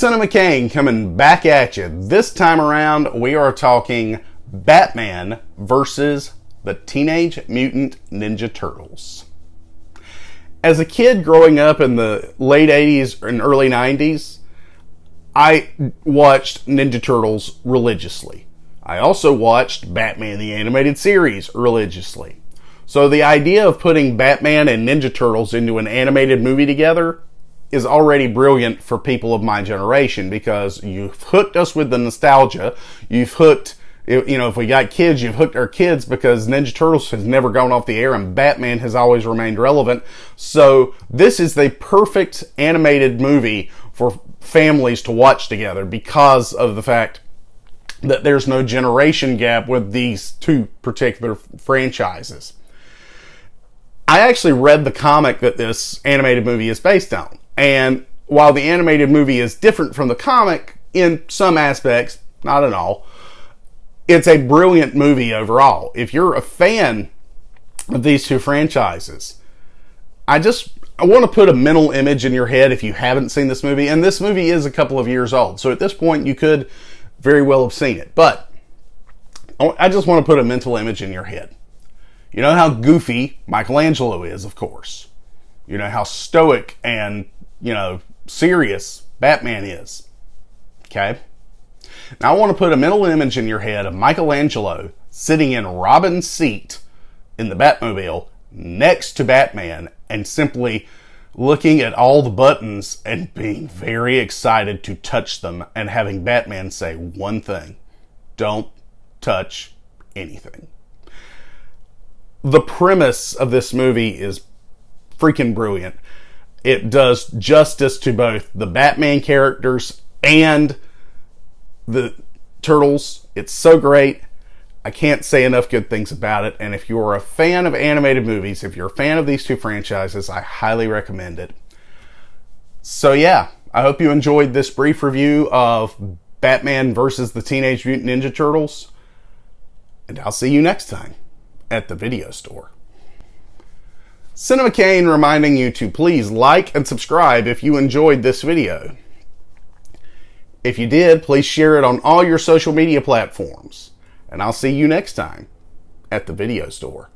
Kane coming back at you. This time around, we are talking Batman versus the Teenage Mutant Ninja Turtles. As a kid growing up in the late 80s and early 90s, I watched Ninja Turtles religiously. I also watched Batman the Animated Series religiously. So the idea of putting Batman and Ninja Turtles into an animated movie together is already brilliant for people of my generation, because you've hooked us with the nostalgia. You've hooked, if we got kids, you've hooked our kids, because Ninja Turtles has never gone off the air and Batman has always remained relevant. So this is the perfect animated movie for families to watch together, because of the fact that there's no generation gap with these two particular franchises. I actually read the comic that this animated movie is based on. And while the animated movie is different from the comic in some aspects, not in all, it's a brilliant movie overall. If you're a fan of these two franchises, I want to put a mental image in your head if you haven't seen this movie. And this movie is a couple of years old, so at this point you could very well have seen it. But I just want to put a mental image in your head. You know how goofy Michelangelo is, of course. You know how stoic and serious Batman is. Okay? Now I want to put a mental image in your head of Michelangelo sitting in Robin's seat in the Batmobile next to Batman and simply looking at all the buttons and being very excited to touch them, and having Batman say one thing: don't touch anything. The premise of this movie is freaking brilliant. It does justice to both the Batman characters and the Turtles. It's so great. I can't say enough good things about it. And if you're a fan of animated movies, if you're a fan of these two franchises, I highly recommend it. So yeah, I hope you enjoyed this brief review of Batman versus the Teenage Mutant Ninja Turtles. And I'll see you next time at the video store. Kane reminding you to please like and subscribe if you enjoyed this video. If you did, please share it on all your social media platforms. And I'll see you next time at the video store.